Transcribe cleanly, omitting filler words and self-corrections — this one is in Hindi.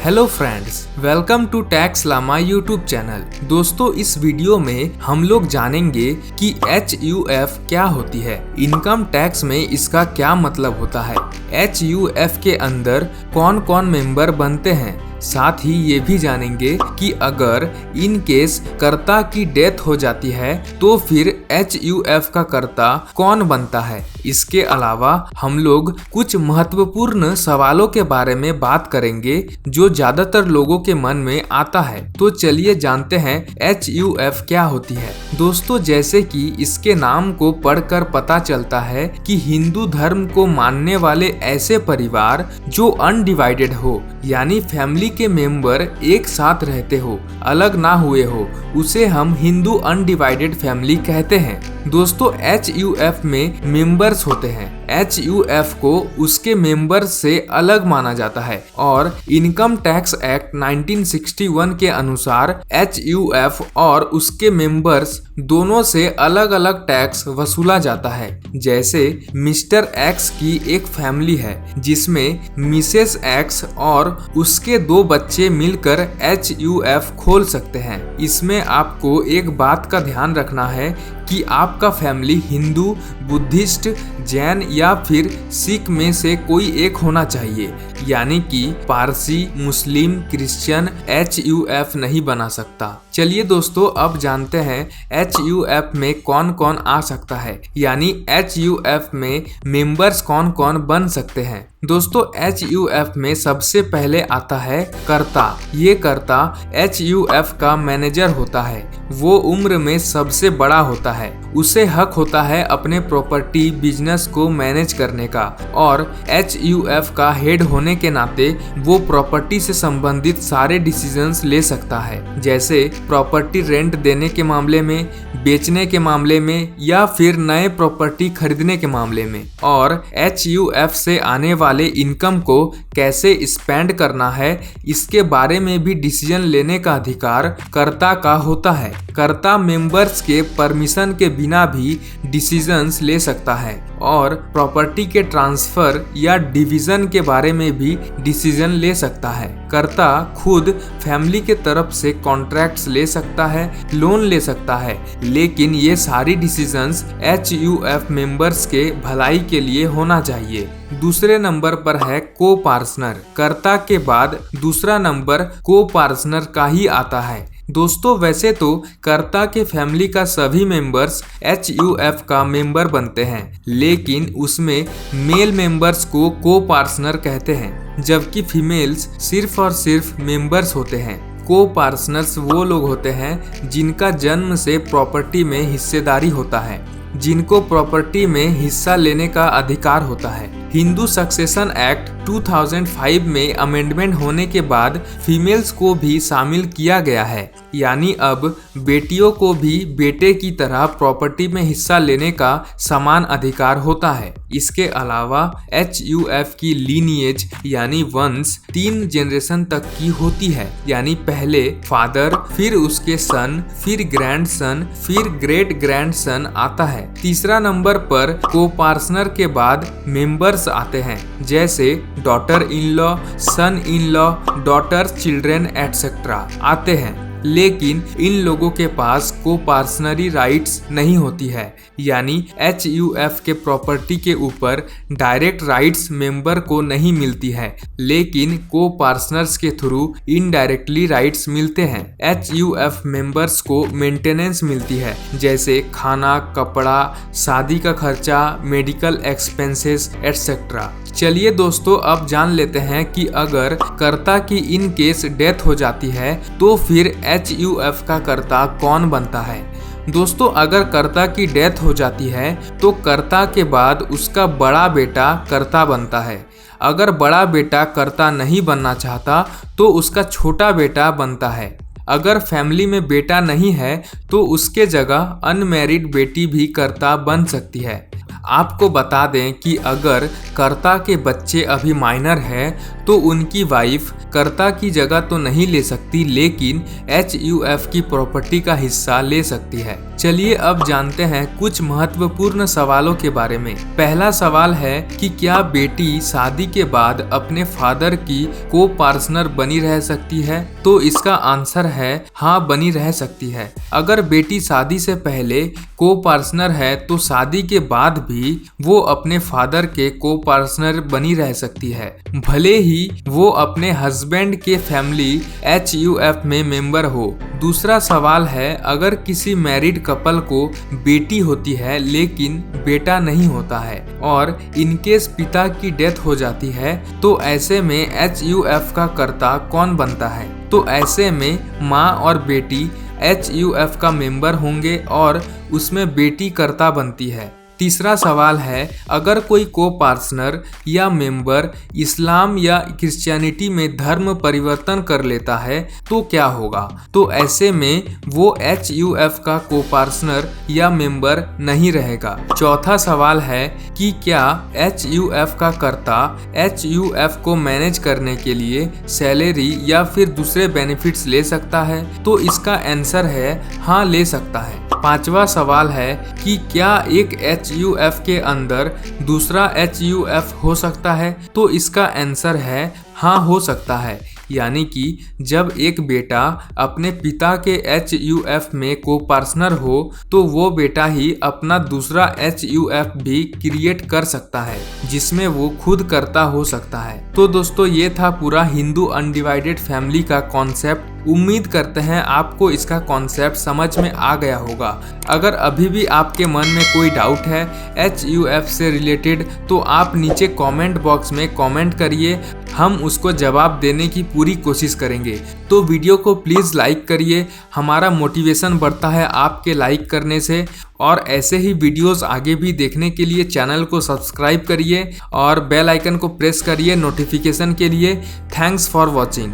Hello friends, welcome to Tax Lama YouTube channel. दोस्तों, इस वीडियो में हम लोग जानेंगे कि HUF क्या होती है, इनकम टैक्स में इसका क्या मतलब होता है, HUF के अंदर कौन कौन मेंबर बनते हैं। साथ ही ये भी जानेंगे कि अगर इन केस कर्ता की डेथ हो जाती है तो फिर HUF का कर्ता कौन बनता है। इसके अलावा हम लोग कुछ महत्वपूर्ण सवालों के बारे में बात करेंगे जो ज्यादातर लोगों के मन में आता है। तो चलिए जानते हैं HUF क्या होती है। दोस्तों, जैसे कि इसके नाम को पढ़कर पता चलता है कि हिंदू धर्म को मानने वाले ऐसे परिवार जो अनडिवाइडेड हो, यानी फैमिली के मेंबर एक साथ रहते हो, अलग ना हुए हो, उसे हम हिंदू अनडिवाइडेड फैमिली कहते हैं। दोस्तों, HUF में मेंबर्स होते हैं। HUF को उसके मेंबर्स से अलग माना जाता है और इनकम टैक्स एक्ट 1961 के अनुसार HUF और उसके मेंबर्स दोनों से अलग अलग टैक्स वसूला जाता है। जैसे मिस्टर X की एक फैमिली है जिसमें मिसेस X और उसके 2 बच्चे मिलकर HUF खोल सकते हैं। इसमें आपको एक बात का ध्यान रखना है कि आपका फैमिली हिंदू, बुद्धिस्ट, जैन या फिर सिख में से कोई एक होना चाहिए, यानी कि पारसी, मुस्लिम, क्रिश्चियन HUF नहीं बना सकता। चलिए दोस्तों, अब जानते हैं HUF में कौन कौन आ सकता है, यानी HUF में मेंबर्स कौन कौन बन सकते हैं। दोस्तों, HUF में सबसे पहले आता है कर्ता। ये कर्ता HUF का मैनेजर होता है। वो उम्र में सबसे बड़ा होता है। उसे हक होता है अपने प्रॉपर्टी बिजनेस को मैनेज करने का और HUF का हेड होने के नाते वो प्रॉपर्टी से संबंधित सारे डिसीजंस ले सकता है, जैसे प्रॉपर्टी रेंट देने के मामले में, बेचने के मामले में या फिर नए प्रॉपर्टी खरीदने के मामले में। और HUF से आने वाले इनकम को कैसे स्पेंड करना है, इसके बारे में भी डिसीजन लेने का अधिकार कर्ता का होता है। कर्ता मेंबर्स के परमिशन के बिना भी डिसीजंस ले सकता है और प्रॉपर्टी के ट्रांसफर या डिवीजन के बारे में भी डिसीजन ले सकता है। कर्ता खुद फैमिली के तरफ से कॉन्ट्रैक्ट्स ले सकता है, लोन ले सकता है, लेकिन ये सारी डिसीजंस HUF मेंबर्स के भलाई के लिए होना चाहिए। दूसरे नंबर पर है को पार्टनर। कर्ता के बाद दूसरा नंबर को पार्टनर का ही आता है। दोस्तों, वैसे तो कर्ता के फैमिली का सभी मेंबर्स HUF का मेंबर बनते हैं, लेकिन उसमें मेल मेंबर्स को पार्टनर कहते हैं, जबकि फीमेल्स सिर्फ और सिर्फ मेंबर्स होते हैं। को पार्टनर्स वो लोग होते हैं जिनका जन्म से प्रॉपर्टी में हिस्सेदारी होता है, जिनको प्रॉपर्टी में हिस्सा लेने का अधिकार होता है। हिंदू सक्सेशन एक्ट 2005 में अमेंडमेंट होने के बाद फीमेल्स को भी शामिल किया गया है, यानी अब बेटियों को भी बेटे की तरह प्रॉपर्टी में हिस्सा लेने का समान अधिकार होता है। इसके अलावा HUF की लीनिएज यानी वंश 3 जनरेशन तक की होती है, यानी पहले फादर, फिर उसके सन, फिर ग्रैंडसन, फिर ग्रेट ग्रैंडसन आता है। तीसरा नंबर पर को पार्टनर के बाद मेंबर्स आते हैं, जैसे daughter in law, son in law, daughter, children etcetera आते हैं, लेकिन इन लोगों के पास को पार्टनरी राइट्स नहीं होती है, यानी HUF के प्रॉपर्टी के ऊपर डायरेक्ट राइट्स मेंबर को नहीं मिलती है, लेकिन को पार्टनर्स के थ्रू इनडायरेक्टली राइट्स मिलते हैं। HUF मेंबर्स को मेंटेनेंस मिलती है, जैसे खाना, कपड़ा, शादी का खर्चा, मेडिकल एक्सपेंसेस एटसेट्रा। चलिए दोस्तों, अब जान लेते हैं कि अगर कर्ता की इन केस डेथ हो जाती है तो फिर HUF का कर्ता कौन बनता है। दोस्तों, अगर कर्ता की डेथ हो जाती है तो कर्ता के बाद उसका बड़ा बेटा कर्ता बनता है। अगर बड़ा बेटा कर्ता नहीं बनना चाहता तो उसका छोटा बेटा बनता है। अगर फैमिली में बेटा नहीं है तो उसके जगह अनमैरिड बेटी भी कर्ता बन सकती है। आपको बता दें कि अगर कर्ता के बच्चे अभी माइनर हैं तो उनकी वाइफ कर्ता की जगह तो नहीं ले सकती, लेकिन HUF की प्रॉपर्टी का हिस्सा ले सकती है। चलिए अब जानते हैं कुछ महत्वपूर्ण सवालों के बारे में। पहला सवाल है कि क्या बेटी शादी के बाद अपने फादर की को पार्टनर बनी रह सकती है? तो इसका आंसर है हाँ, बनी रह सकती है। अगर बेटी शादी से पहले को पार्टनर है तो शादी के बाद भी वो अपने फादर के को पार्टनर बनी रह सकती है, भले ही वो अपने हस्बैंड के फैमिली HUF में मेंबर हो। दूसरा सवाल है, अगर किसी मैरिड कपल को बेटी होती है लेकिन बेटा नहीं होता है और इनकेस पिता की डेथ हो जाती है तो ऐसे में HUF का कर्ता कौन बनता है? तो ऐसे में माँ और बेटी HUF का मेंबर होंगे और उसमें बेटी कर्ता बनती है। तीसरा सवाल है, अगर कोई को पार्टनर या मेंबर इस्लाम या क्रिश्चियनिटी में धर्म परिवर्तन कर लेता है तो क्या होगा? तो ऐसे में वो HUF का को पार्टनर या मेंबर नहीं रहेगा। चौथा सवाल है कि क्या HUF का कर्ता HUF को मैनेज करने के लिए सैलरी या फिर दूसरे बेनिफिट्स ले सकता है? तो इसका आंसर है हाँ, ले सकता है। पांचवा सवाल है कि क्या एक HUF के अंदर दूसरा HUF हो सकता है? तो इसका आंसर है हाँ, हो सकता है। यानी कि जब एक बेटा अपने पिता के HUF में को पार्टनर हो तो वो बेटा ही अपना दूसरा HUF भी क्रिएट कर सकता है जिसमें वो खुद कर्ता हो सकता है। तो दोस्तों, ये था पूरा हिंदू अनडिवाइडेड फैमिली का कॉन्सेप्ट। उम्मीद करते हैं आपको इसका कॉन्सेप्ट समझ में आ गया होगा। अगर अभी भी आपके मन में कोई डाउट है HUF से रिलेटेड तो आप नीचे कमेंट बॉक्स में कमेंट करिए, हम उसको जवाब देने की पूरी कोशिश करेंगे। तो वीडियो को प्लीज़ लाइक करिए, हमारा मोटिवेशन बढ़ता है आपके लाइक करने से। और ऐसे ही वीडियोस आगे भी देखने के लिए चैनल को सब्सक्राइब करिए और बेल आइकन को प्रेस करिए नोटिफिकेशन के लिए। Thanks for watching.